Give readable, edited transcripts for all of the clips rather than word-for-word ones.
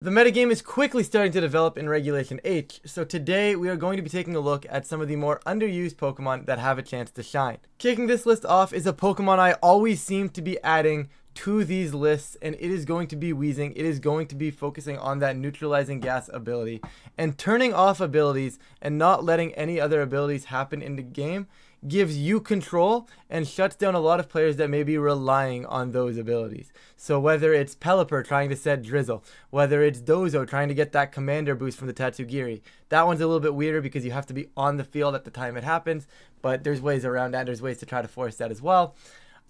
The metagame is quickly starting to develop in Regulation H, so today we are going to be taking a look at some of the more underused Pokemon that have a chance to shine. Kicking this list off is a Pokemon I always seem to be adding to these lists, and it is going to be Weezing. It is going to be focusing on that neutralizing gas ability and turning off abilities and not letting any other abilities happen in the game gives you control and shuts down a lot of players that may be relying on those abilities. So whether it's Pelipper trying to set Drizzle, whether it's Dozo trying to get that commander boost from the Tatsugiri, that one's a little bit weirder because you have to be on the field at the time it happens, but there's ways around that. There's ways to try to force that as well.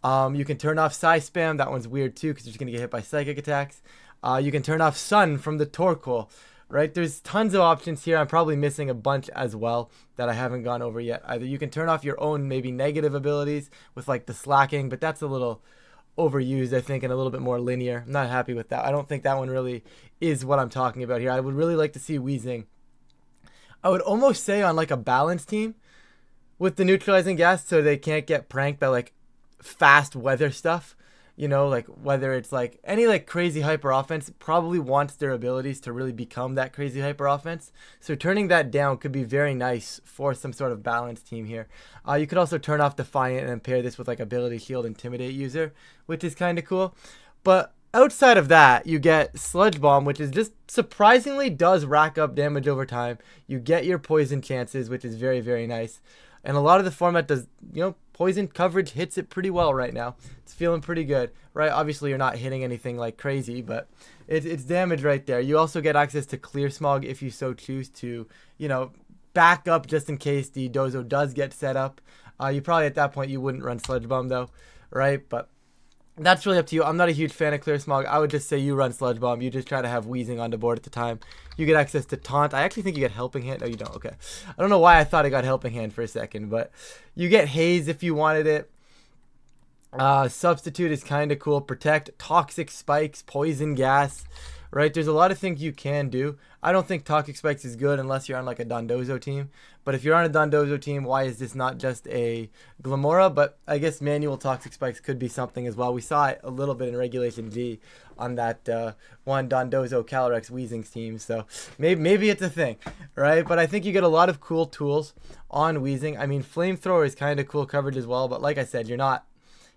You can turn off Psy Spam. That one's weird too because you're just going to get hit by psychic attacks. You can turn off Sun from the Torkoal. Right, there's tons of options here. I'm probably missing a bunch as well that I haven't gone over yet. Either you can turn off your own maybe negative abilities with like the slacking, but that's a little overused, I think, and a little bit more linear. I'm not happy with that. I don't think that one really is what I'm talking about here. I would really like to see Weezing, I would almost say, on like a balanced team with the neutralizing gas so they can't get pranked by like fast weather stuff. You know, like whether it's like any like crazy hyper offense probably wants their abilities to really become that crazy hyper offense. So turning that down could be very nice for some sort of balanced team here. You could also turn off Defiant and then pair this with like Ability Shield Intimidate user, which is kind of cool. But outside of that, you get Sludge Bomb, which is just surprisingly does rack up damage over time. You get your poison chances, which is very, very nice. And a lot of the format does, you know, poison coverage hits it pretty well right now. It's feeling pretty good, right? Obviously, you're not hitting anything like crazy, but it's damage right there. You also get access to Clear Smog if you so choose to, you know, back up just in case the Dozo does get set up. You probably at that point, you wouldn't run Sludge Bomb though, right? But that's really up to you. I'm not a huge fan of Clear Smog. I would just say you run Sludge Bomb. You just try to have Weezing on the board at the time. You get access to Taunt. I actually think you get Helping Hand. No, you don't. Okay. I don't know why I thought I got Helping Hand for a second, but you get Haze if you wanted it. Substitute is kind of cool. Protect, Toxic Spikes, Poison Gas, right? There's a lot of things you can do. I don't think Toxic Spikes is good unless you're on like a Dondozo team. But if you're on a Dondozo team, why is this not just a Glamora? But I guess manual Toxic Spikes could be something as well. We saw it a little bit in Regulation G on that one Dondozo Calyrex Weezing team. So maybe it's a thing, right? But I think you get a lot of cool tools on Weezing. I mean, Flamethrower is kind of cool coverage as well. But like I said, you're not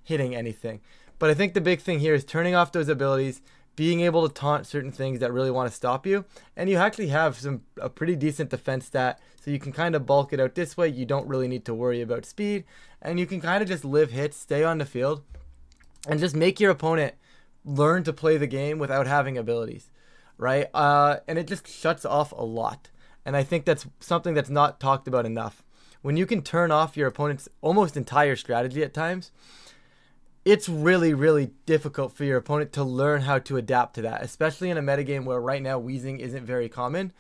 hitting anything. But I think the big thing here is turning off those abilities, being able to taunt certain things that really want to stop you, and you actually have a pretty decent defense stat, so you can kind of bulk it out this way. You don't really need to worry about speed, and you can kind of just live hits, stay on the field, and just make your opponent learn to play the game without having abilities, right? And it just shuts off a lot, and I think that's something that's not talked about enough. When you can turn off your opponent's almost entire strategy at times, it's really, really difficult for your opponent to learn how to adapt to that, especially in a metagame where right now Weezing isn't very common.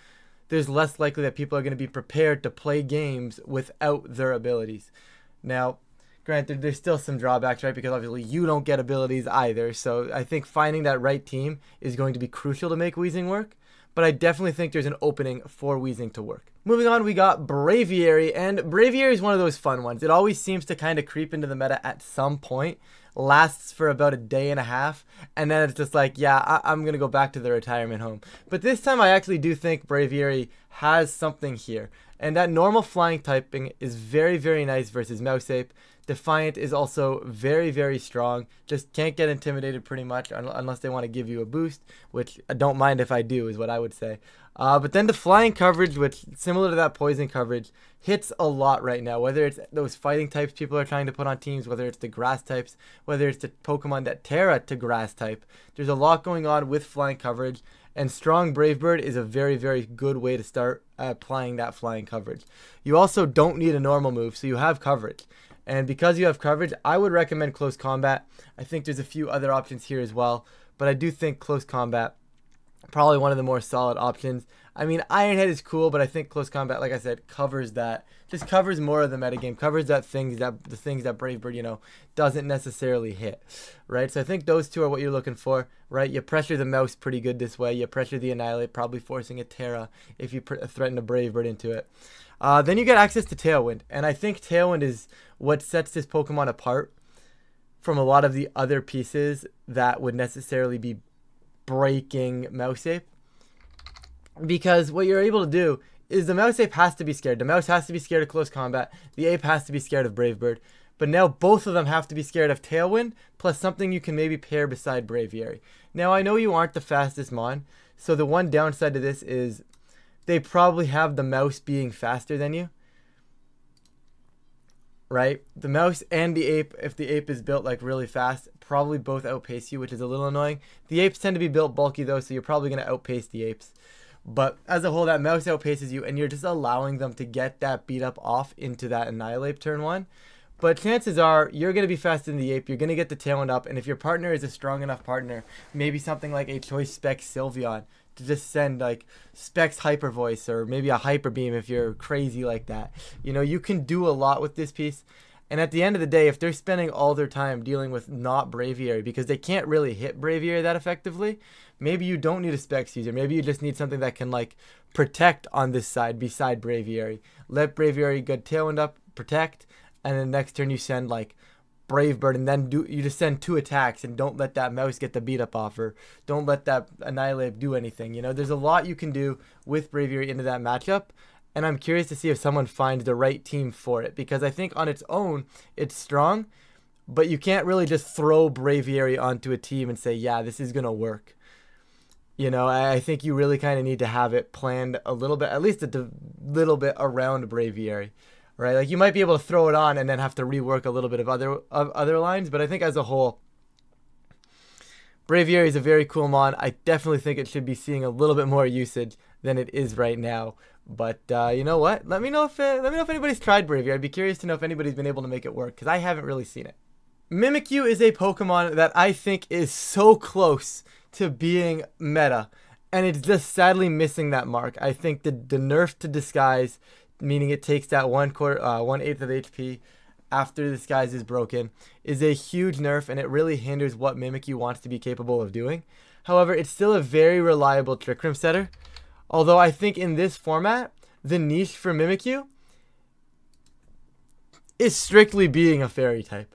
There's less likely that people are going to be prepared to play games without their abilities. Now, granted, there's still some drawbacks, right? Because obviously you don't get abilities either. So I think finding that right team is going to be crucial to make Weezing work. But I definitely think there's an opening for Weezing to work. Moving on, we got Braviary, and Braviary is one of those fun ones. It always seems to kind of creep into the meta at some point, lasts for about a day and a half, and then it's just like, yeah, I'm going to go back to the retirement home. But this time I actually do think Braviary has something here, and that normal flying typing is very, very nice versus Mouseape. Defiant is also very, very strong. Just can't get intimidated pretty much unless they want to give you a boost, which I don't mind if I do, is what I would say. But then the flying coverage, which similar to that poison coverage, hits a lot right now. Whether it's those fighting types people are trying to put on teams, whether it's the grass types, whether it's the Pokemon that Terra to grass type. There's a lot going on with flying coverage, and Strong Brave Bird is a very, very good way to start applying that flying coverage. You also don't need a normal move, so you have coverage. And because you have coverage, I would recommend Close Combat. I think there's a few other options here as well, but I do think Close Combat, probably one of the more solid options. I mean, Iron Head is cool, but I think Close Combat, like I said, covers that. Just covers more of the metagame, covers the things that Brave Bird, you know, doesn't necessarily hit, right? So I think those two are what you're looking for, right? You pressure the mouse pretty good this way. You pressure the Annihilate, probably forcing a Terra if you threaten a Brave Bird into it. Then you get access to Tailwind, and I think Tailwind is what sets this Pokemon apart from a lot of the other pieces that would necessarily be breaking Mouseape. because what you're able to do is the mouse ape has to be scared. The mouse has to be scared of close combat. The ape has to be scared of Brave Bird. But now both of them have to be scared of Tailwind, plus something you can maybe pair beside Braviary. Now I know you aren't the fastest mon, so the one downside to this is they probably have the mouse being faster than you. Right? The mouse and the ape, if the ape is built like really fast, probably both outpace you, which is a little annoying. The apes tend to be built bulky though, so you're probably going to outpace the apes. But as a whole, that mouse outpaces you, and you're just allowing them to get that beat up off into that Annihilate turn 1. But chances are, you're going to be faster than the ape, you're going to get the Tailwind up, and if your partner is a strong enough partner, maybe something like a Choice Specs Sylveon, to just send like Specs Hyper Voice, or maybe a Hyper Beam if you're crazy like that. You know, you can do a lot with this piece. And at the end of the day, if they're spending all their time dealing with not Braviary, because they can't really hit Braviary that effectively, maybe you don't need a Specs user. Maybe you just need something that can like protect on this side beside Braviary. Let Braviary get Tailwind up, protect, and then next turn you send like Brave Bird, and then you just send 2 attacks, and don't let that mouse get the beat up offer. Don't let that Annihilate do anything. You know, there's a lot you can do with Braviary into that matchup. And I'm curious to see if someone finds the right team for it, because I think on its own, it's strong, but you can't really just throw Braviary onto a team and say, yeah, this is going to work. You know, I think you really kind of need to have it planned a little bit, at least a little bit around Braviary, right? Like you might be able to throw it on and then have to rework a little bit of other lines, but I think as a whole, Braviary is a very cool mon. I definitely think it should be seeing a little bit more usage than it is right now. But you know what? Let me know if anybody's tried Braviary. I'd be curious to know if anybody's been able to make it work, because I haven't really seen it. Mimikyu is a Pokemon that I think is so close to being meta, and it's just sadly missing that mark. I think the nerf to Disguise, meaning it takes that 1/8 of HP after Disguise is broken, is a huge nerf, and it really hinders what Mimikyu wants to be capable of doing. However, it's still a very reliable Trick Room setter. Although I think in this format, the niche for Mimikyu is strictly being a fairy type.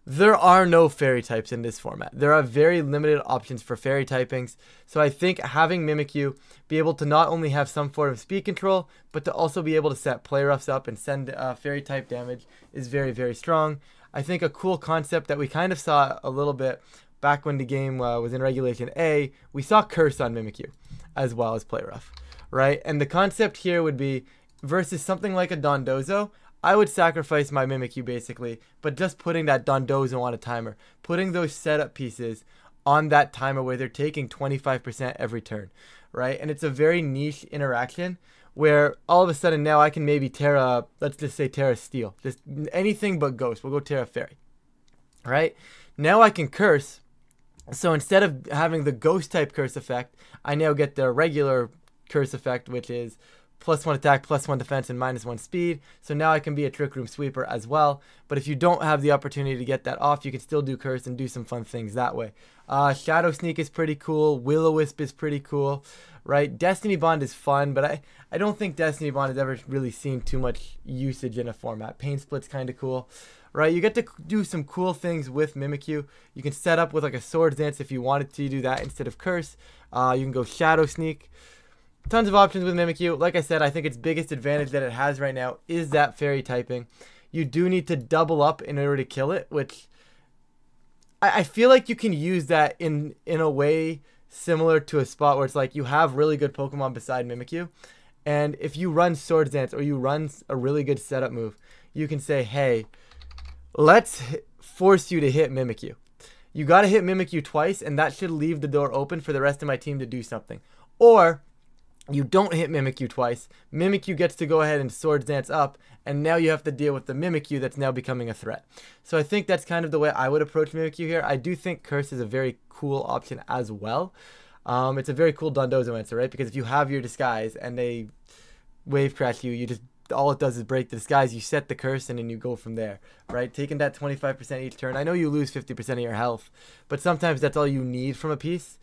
There are no fairy types in this format. There are very limited options for fairy typings. So I think having Mimikyu be able to not only have some form of speed control, but to also be able to set play roughs up and send fairy type damage is very, very strong. I think a cool concept that we kind of saw a little bit back when the game was in Regulation A, we saw Curse on Mimikyu as well as play rough, right? And the concept here would be versus something like a Dondozo, I would sacrifice my Mimikyu basically, but just putting that Dondozo on a timer, putting those setup pieces on that timer where they're taking 25% every turn, right? And it's a very niche interaction where all of a sudden now I can maybe Terra, let's just say Terra Steel, just anything but Ghost. We'll go Terra Fairy, right? Now I can Curse. So instead of having the Ghost type Curse effect, I now get the regular Curse effect, which is +1 attack, +1 defense, and -1 speed. So now I can be a Trick Room sweeper as well. But if you don't have the opportunity to get that off, you can still do Curse and do some fun things that way. Shadow Sneak is pretty cool. Will-O-Wisp is pretty cool, right? Destiny Bond is fun, but I don't think Destiny Bond has ever really seen too much usage in a format. Pain Split's kind of cool. Right, you get to do some cool things with Mimikyu. You can set up with like a Swords Dance if you wanted to do that instead of Curse. You can go Shadow Sneak. Tons of options with Mimikyu. Like I said, I think its biggest advantage that it has right now is that fairy typing. You do need to double up in order to kill it, which I feel like you can use that in a way similar to a spot where it's like you have really good Pokemon beside Mimikyu. And if you run Swords Dance or you run a really good setup move, you can say, hey, let's force you to hit Mimikyu. You got to hit Mimikyu twice, and that should leave the door open for the rest of my team to do something. Or you don't hit Mimikyu twice. Mimikyu gets to go ahead and Swords Dance up, and now you have to deal with the Mimikyu that's now becoming a threat. So I think that's kind of the way I would approach Mimikyu here. I do think Curse is a very cool option as well. It's a very cool Dondozo answer, right? Because if you have your Disguise and they Wave Crash you, you just all it does is break the Disguise, you set the Curse, and then you go from there, right? Taking that 25% each turn. I know you lose 50% of your health, but sometimes that's all you need from a piece,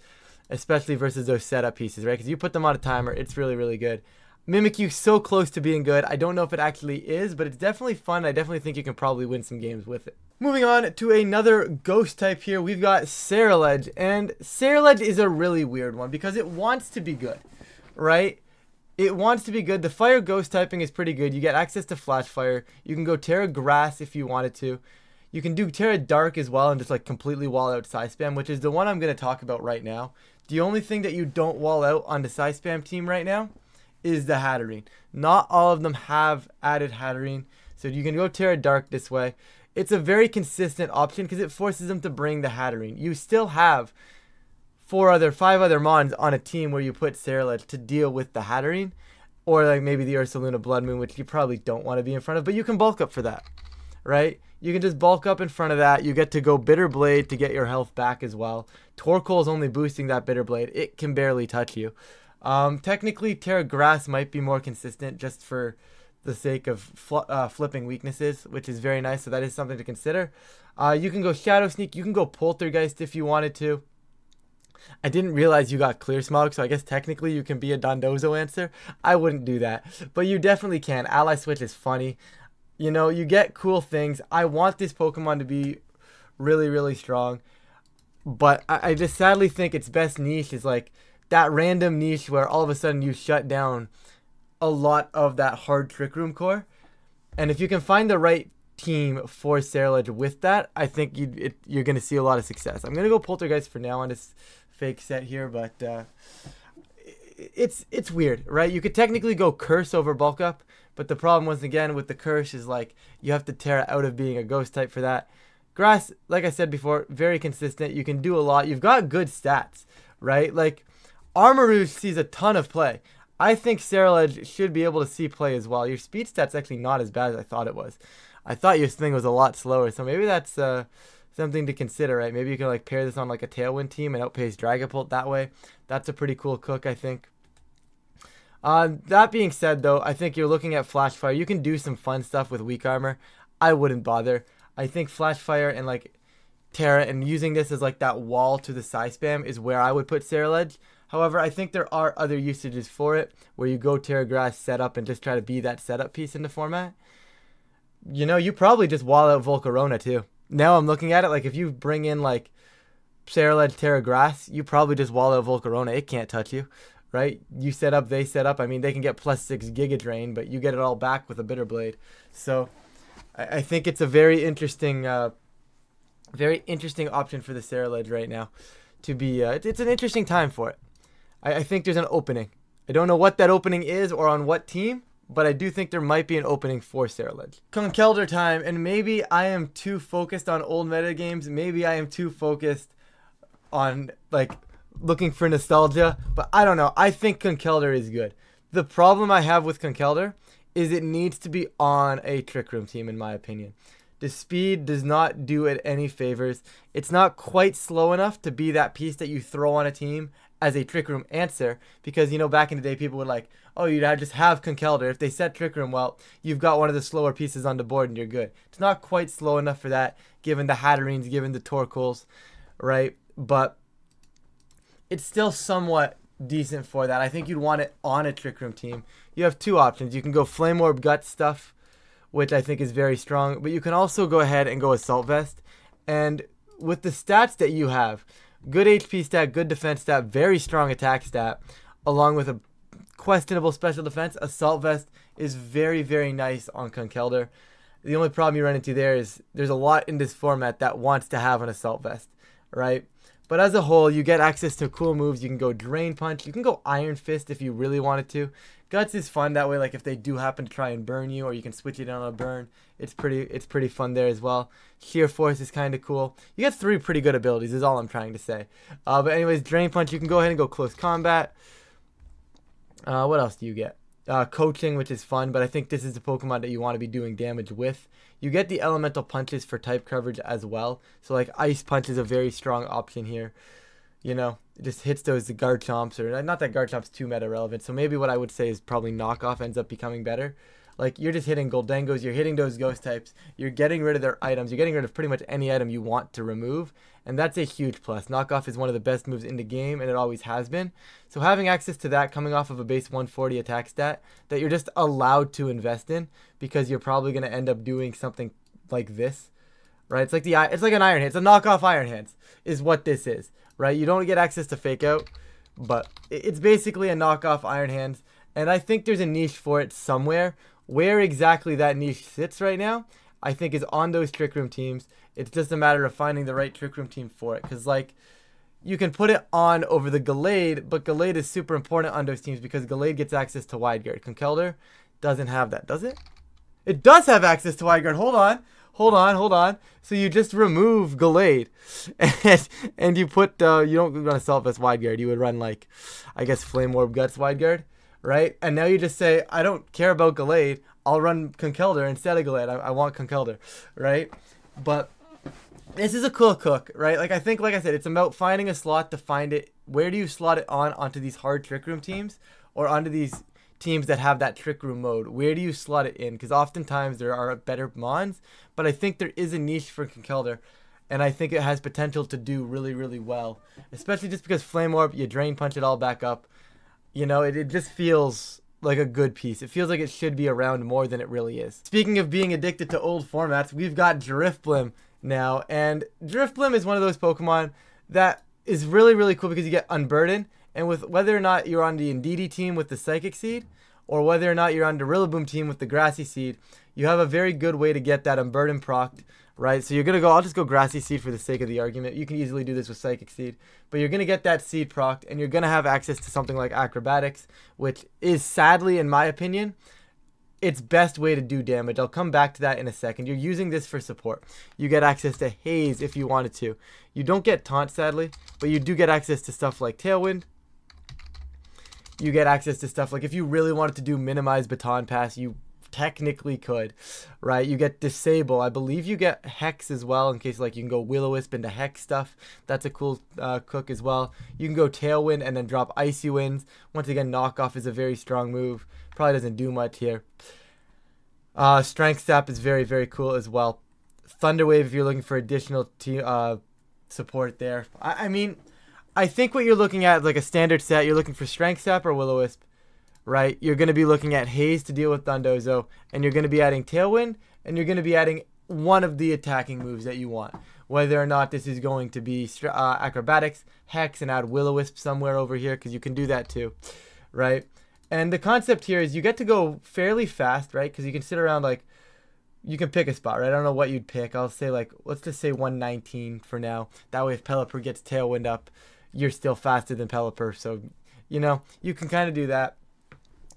especially versus those setup pieces, right? Because you put them on a timer, it's really, really good. Mimikyu so close to being good. I don't know if it actually is, but it's definitely fun. I definitely think you can probably win some games with it. Moving on to another Ghost type here, we've got Cerulege, and Cerulege is a really weird one because it wants to be good. right? It wants to be good. The fire ghost typing is pretty good. You get access to flash fire. You can go Terra Grass if you wanted to. You can do Terra Dark as well and just like completely wall out Psy Spam, which is the one I'm going to talk about right now. The only thing that you don't wall out on the Psy Spam team right now is the Hatterene. Not all of them have added Hatterene, so you can go Terra Dark this way. It's a very consistent option because it forces them to bring the Hatterene. You still have 5 other mons on a team where you put Ceruledge to deal with the Hatterene, or like maybe the Ursaluna Blood Moon, which you probably don't want to be in front of, but you can bulk up for that, right? You can just bulk up in front of that. You get to go Bitter Blade to get your health back as well. Torkoal is only boosting that Bitter Blade. It can barely touch you. Technically, Terra Grass might be more consistent just for the sake of flipping weaknesses, which is very nice, so that is something to consider. You can go Shadow Sneak. You can go Poltergeist if you wanted to. I didn't realize you got Clear Smog, so I guess technically you can be a Dondozo answer. I wouldn't do that, but you definitely can. Ally Switch is funny. You know, you get cool things. I want this Pokemon to be really, really strong, but I just sadly think its best niche is like that random niche where all of a sudden you shut down a lot of that hard Trick Room core. And if you can find the right team for Ceruledge with that, I think you're going to see a lot of success. I'm going to go Poltergeist for now on this fake set here, but it's weird, right? You could technically go Curse over Bulk Up, but the problem once again with the Curse is like you have to tear it out of being a ghost type for that. Grass, like I said before, very consistent. You can do a lot. You've got good stats, right? Like Armarouge sees a ton of play. I think Ceruledge should be able to see play as well. Your speed stat's actually not as bad as I thought it was. I thought your thing was a lot slower, so maybe that's something to consider, right? Maybe you can like pair this on like a Tailwind team and outpace Dragapult that way. That's a pretty cool cook, I think. That being said, though, I think you're looking at Flash Fire. You can do some fun stuff with weak armor. I wouldn't bother. I think Flash Fire and like Terra and using this as like that wall to the Psy Spam is where I would put Ceruledge. However, I think there are other usages for it where you go Terra Grass setup and just try to be that setup piece in the format. You know, you probably just wall out Volcarona too. Now I'm looking at it, like if you bring in like Ceruledge, Terra Grass, you probably just wall out Volcarona. It can't touch you, right? You set up, they set up. I mean, they can get +6 Giga Drain, but you get it all back with a Bitter Blade. So I think it's a very interesting option for the Ceruledge right now. To be, it's an interesting time for it. I think there's an opening. I don't know what that opening is or on what team, but I do think there might be an opening for Ceruledge. Conkeldurr time, and maybe I am too focused on old meta games. Maybe I am too focused on like looking for nostalgia, but I don't know. I think Conkeldurr is good. The problem I have with Conkeldurr is it needs to be on a Trick Room team, in my opinion. The speed does not do it any favors. It's not quite slow enough to be that piece that you throw on a team as a Trick Room answer, because, you know, back in the day, people would like, oh, you'd just have Conkeldurr. If they set Trick Room, well, you've got one of the slower pieces on the board and you're good. It's not quite slow enough for that, given the Hatterenes, given the Torkoals, right? But it's still somewhat decent for that. I think you'd want it on a Trick Room team. You have two options. You can go Flame Orb Gut stuff, which I think is very strong, but you can also go ahead and go Assault Vest. And with the stats that you have, good HP stat, good defense stat, very strong attack stat, along with a questionable special defense, Assault Vest is very, very nice on Conkeldurr. The only problem you run into there is there's a lot in this format that wants to have an Assault Vest, right? But as a whole, you get access to cool moves. You can go Drain Punch. You can go Iron Fist if you really wanted to. Guts is fun that way, like if they do happen to try and burn you, or you can switch it on a burn. It's pretty fun there as well. Sheer Force is kind of cool. You get 3 pretty good abilities is all I'm trying to say. But anyways, Drain Punch, you can go ahead and go Close Combat. What else do you get? Coaching, which is fun, but I think this is the Pokemon that you want to be doing damage with. You get the Elemental Punches for type coverage as well. So like Ice Punch is a very strong option here. You know, it just hits those Garchomps, or not that Garchomp's too meta relevant. So maybe what I would say is probably Knockoff ends up becoming better. Like you're just hitting Goldengos, you're hitting those ghost types, you're getting rid of their items, you're getting rid of pretty much any item you want to remove, and that's a huge plus. Knockoff is one of the best moves in the game, and it always has been. So having access to that coming off of a base 140 attack stat that you're just allowed to invest in, because you're probably going to end up doing something like this, right? It's like an Iron Hands. It's a knockoff Iron Hands is what this is, right? You don't get access to Fake Out, But it's basically a knockoff Iron Hands, and I think there's a niche for it somewhere. Where exactly that niche sits right now, I think is on those Trick Room teams. It's just a matter of finding the right Trick Room team for it. Because, like, you can put it on over the Gallade, but Gallade is super important on those teams because Gallade gets access to Wide Guard. Conkeldurr doesn't have that, does it? It does have access to Wide Guard. Hold on. So you just remove Gallade, and you put, you don't run a Self-Vest Wide Guard. You would run, like, I guess, Flame Orb Guts Wide Guard. Right? And now you just say, I don't care about Gallade. I'll run Conkeldurr instead of Gallade. I want Conkeldurr. Right? But this is a cool cook, right? Like, I think, like I said, it's about finding a slot to find it. Where do you slot it onto these hard Trick Room teams? Or onto these teams that have that Trick Room mode? Where do you slot it in? Because oftentimes there are better mons. But I think there is a niche for Conkeldurr. And I think it has potential to do really, really well. Especially just because Flame Orb, you Drain Punch it all back up. You know, it just feels like a good piece. It feels like it should be around more than it really is. Speaking of being addicted to old formats, we've got Drifblim now. And Drifblim is one of those Pokemon that is really, really cool because you get Unburden. And with whether or not you're on the Indeedee team with the Psychic Seed, or whether or not you're on the Rillaboom team with the Grassy Seed, you have a very good way to get that Unburden procced. Right, so you're going to go, I'll just go Grassy Seed for the sake of the argument. You can easily do this with Psychic Seed. But you're going to get that Seed procced, and you're going to have access to something like Acrobatics, which is, sadly, in my opinion, its best way to do damage. I'll come back to that in a second. You're using this for support. You get access to Haze if you wanted to. You don't get Taunt, sadly, but you do get access to stuff like Tailwind. You get access to stuff like, if you really wanted to do Minimize Baton Pass, you technically could, right? You get Disable. I believe you get Hex as well, in case like you can go Will-O-Wisp into Hex stuff. That's a cool cook as well. You can go Tailwind and then drop Icy Winds. Once again, Knockoff is a very strong move. Probably doesn't do much here. Strength Sap is very, very cool as well. Thunder Wave if you're looking for additional support there. I mean, I think what you're looking at, like a standard set, you're looking for Strength Sap or Will-O-Wisp. Right, you're going to be looking at Haze to deal with Dondozo, and you're going to be adding Tailwind, and you're going to be adding one of the attacking moves that you want. Whether or not this is going to be Acrobatics, Hex, and add Will-O-Wisp somewhere over here, because you can do that too, right? And the concept here is you get to go fairly fast, right? Because you can sit around, like, you can pick a spot, right? I don't know what you'd pick. I'll say, like, let's just say 119 for now. That way if Pelipper gets Tailwind up, you're still faster than Pelipper. So, you know, you can kind of do that.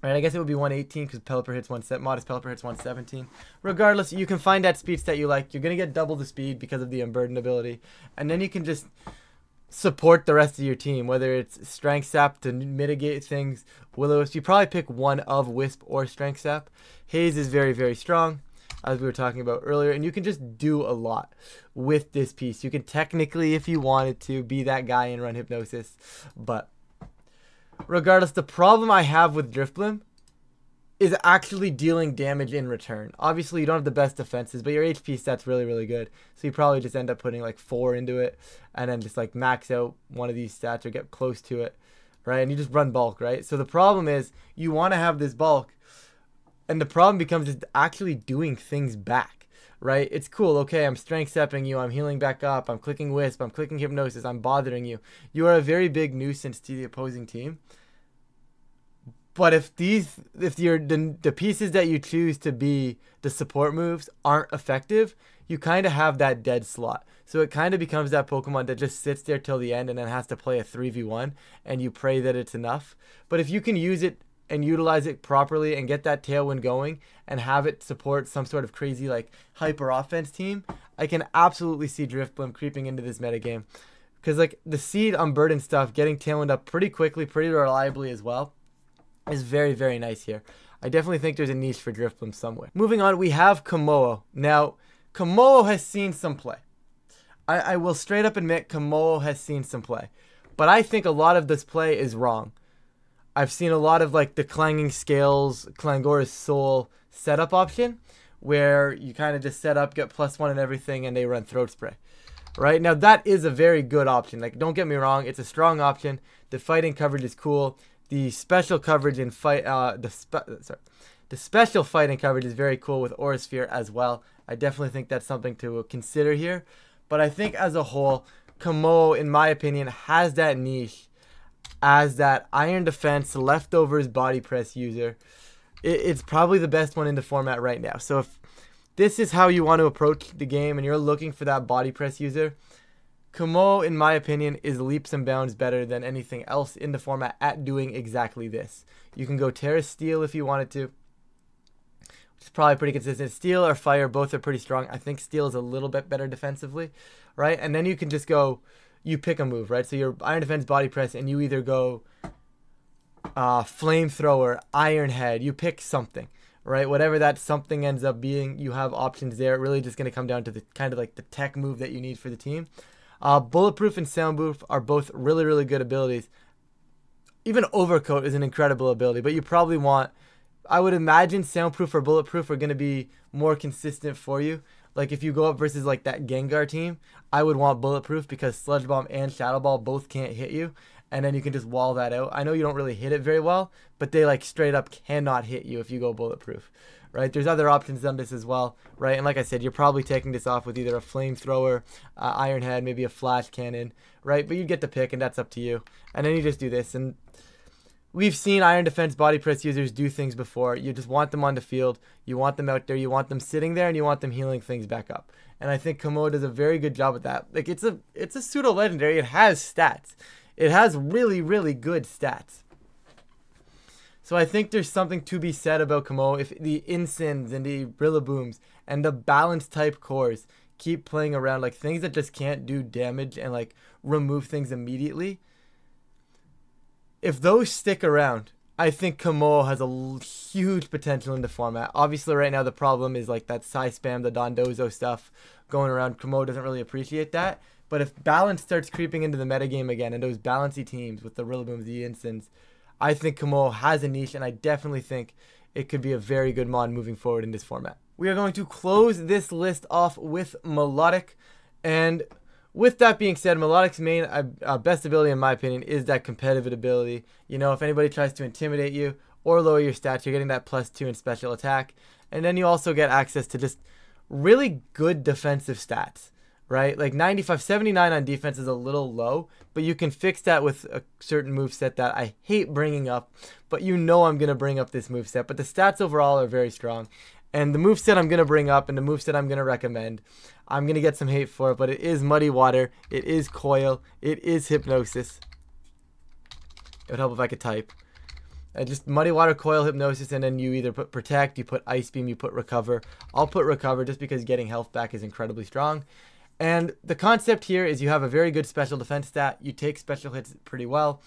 Right, I guess it would be 118 because Pelipper hits Modest Pelipper hits 117. Regardless, you can find that speed stat you like. You're going to get double the speed because of the Unburden ability. And then you can just support the rest of your team, whether it's Strength Sap to mitigate things, Will-O-Wisp. You probably pick one of Wisp or Strength Sap. Haze is very, very strong, as we were talking about earlier. And you can just do a lot with this piece. You can technically, if you wanted to, be that guy and run Hypnosis. But regardless, the problem I have with Drifblim is actually dealing damage in return. Obviously, you don't have the best defenses, but your HP stat's really, really good. So you probably just end up putting like 4 into it and then just like max out one of these stats or get close to it, right? And you just run bulk, right? So the problem is you want to have this bulk, and the problem becomes just actually doing things back, right? It's cool. Okay, I'm strength stepping you. I'm healing back up. I'm clicking Wisp. I'm clicking Hypnosis. I'm bothering you. You are a very big nuisance to the opposing team. But if the pieces that you choose to be the support moves aren't effective, you kind of have that dead slot. So it kind of becomes that Pokemon that just sits there till the end and then has to play a 3v1 and you pray that it's enough. But if you can use it and utilize it properly and get that Tailwind going and have it support some sort of crazy like hyper offense team, I can absolutely see Drifblim creeping into this metagame. Because like the Seed Unburden stuff, getting Tailwind up pretty quickly, pretty reliably as well, is very, very nice here. I definitely think there's a niche for Drifblim somewhere. Moving on, we have Kommo-o. Now, Kommo-o has seen some play. I will straight up admit Kommo-o has seen some play. But I think a lot of this play is wrong. I've seen a lot of like the Clanging Scales, Clangora's Soul setup option, where you kind of just set up, get +1 and everything, and they run Throat Spray. Right? Now, that is a very good option. Like, don't get me wrong, it's a strong option. The fighting coverage is cool. The special coverage in fight, the special fighting coverage is very cool with Aura Sphere as well. I definitely think that's something to consider here. But I think as a whole, Kommo-o, in my opinion, has that niche as that Iron Defense leftovers body press user. It's probably the best one in the format right now. So if this is how you want to approach the game and you're looking for that body press user, Kamo, in my opinion, is leaps and bounds better than anything else in the format at doing exactly this. You can go Terra Steel if you wanted to. It's probably pretty consistent. Steel or Fire, both are pretty strong. I think Steel is a little bit better defensively, right? And then you can just go, you pick a move, right? So your Iron Defense body press, and you either go Flamethrower, Iron Head, you pick something, right? Whatever that something ends up being, you have options there. Really just going to come down to the kind of like the tech move that you need for the team. Bulletproof and Soundproof are both really, really good abilities. Even Overcoat is an incredible ability, but you probably want, I would imagine Soundproof or Bulletproof are going to be more consistent for you. Like if you go up versus like that Gengar team, I would want Bulletproof because Sludge Bomb and Shadow Ball both can't hit you. And then you can just wall that out. I know you don't really hit it very well, but they like straight up cannot hit you if you go Bulletproof, right? There's other options on this as well, right? And like I said, you're probably taking this off with either a Flamethrower, Iron Head, maybe a Flash Cannon, right? But you get the pick, and that's up to you. And then you just do this. And we've seen Iron Defense body press users do things before. You just want them on the field. You want them out there. You want them sitting there, and you want them healing things back up. And I think Kamo does a very good job with that. Like it's a pseudo legendary. It has stats. It has really, really good stats. So I think there's something to be said about Kamo if the Insins and the Rillabooms and the balanced type cores keep playing around, like things that just can't do damage and like remove things immediately. If those stick around, I think Kamo has a huge potential in the format. Obviously right now the problem is like that Psy Spam, the Dondozo stuff going around. Kamo doesn't really appreciate that. But if balance starts creeping into the metagame again and those balancy teams with the Rillabooms, the Insins, I think Kamo has a niche, and I definitely think it could be a very good mod moving forward in this format. We are going to close this list off with Melodic. And with that being said, Melodic's main best ability, in my opinion, is that competitive ability. You know, if anybody tries to intimidate you or lower your stats, you're getting that +2 in special attack. And then you also get access to just really good defensive stats. Right, like 95, 79 on defense is a little low, but you can fix that with a certain moveset that I hate bringing up, but you know I'm going to bring up this moveset. But the stats overall are very strong, and the moveset I'm going to bring up and the moveset I'm going to recommend, I'm going to get some hate for it, but it is Muddy Water, it is Coil, it is Hypnosis. It would help if I could type. Just Muddy Water, Coil, Hypnosis, and then you either put Protect, you put Ice Beam, you put Recover. I'll put Recover just because getting health back is incredibly strong. And the concept here is you have a very good special defense stat. You take special hits pretty well.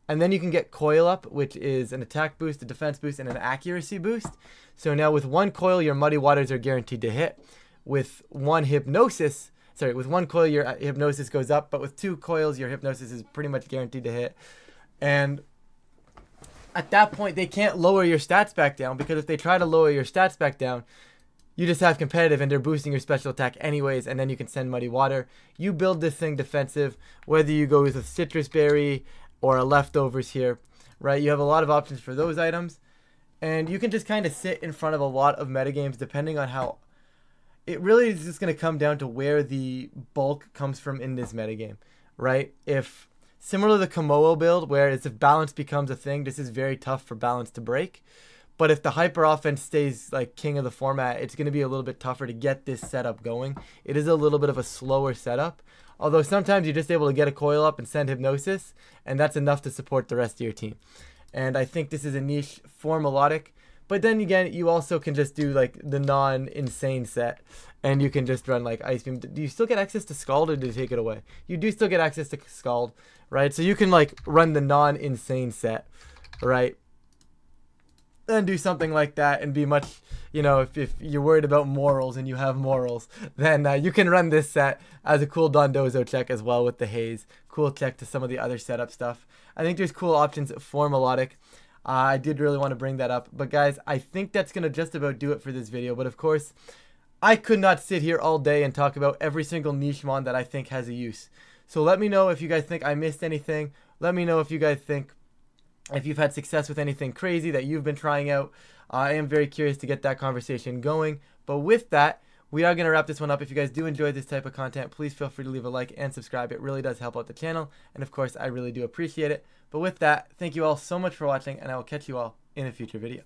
And then you can get Coil up, which is an attack boost, a defense boost, and an accuracy boost. So now with one Coil, your Muddy Waters are guaranteed to hit. With one with one Coil, your Hypnosis goes up. But with two Coils, your Hypnosis is pretty much guaranteed to hit. And at that point, they can't lower your stats back down, because if they try to lower your stats back down, you just have competitive and they're boosting your special attack anyways, and then you can send Muddy Water. You build this thing defensive, whether you go with a Citrus Berry or a Leftovers here, right? You have a lot of options for those items, and you can just kind of sit in front of a lot of metagames depending on how... It really is just going to come down to where the bulk comes from in this metagame, right? If, similar to the Kamo build, whereas if balance becomes a thing, this is very tough for balance to break. But if the hyper offense stays like king of the format, it's going to be a little bit tougher to get this setup going. It is a little bit of a slower setup. Although sometimes you're just able to get a Coil up and send Hypnosis, and that's enough to support the rest of your team. And I think this is a niche for Melodic. But then again, you also can just do like the non-insane set, and you can just run like Ice Beam. Do you still get access to Scald, or do you take it away? You do still get access to Scald, right? So you can like run the non-insane set, right? And do something like that and be much, you know, if you're worried about morals and you have morals, then you can run this set as a cool Dondozo check as well with the Haze. Cool check to some of the other setup stuff. I think there's cool options for Melodic. I did really want to bring that up. But guys, I think that's going to just about do it for this video. But of course, I could not sit here all day and talk about every single niche mon that I think has a use. So let me know if you guys think I missed anything. Let me know if you guys think if you've had success with anything crazy that you've been trying out. I am very curious to get that conversation going. But with that, we are going to wrap this one up. If you guys do enjoy this type of content, please feel free to leave a like and subscribe. It really does help out the channel. And of course, I really do appreciate it. But with that, thank you all so much for watching, and I will catch you all in a future video.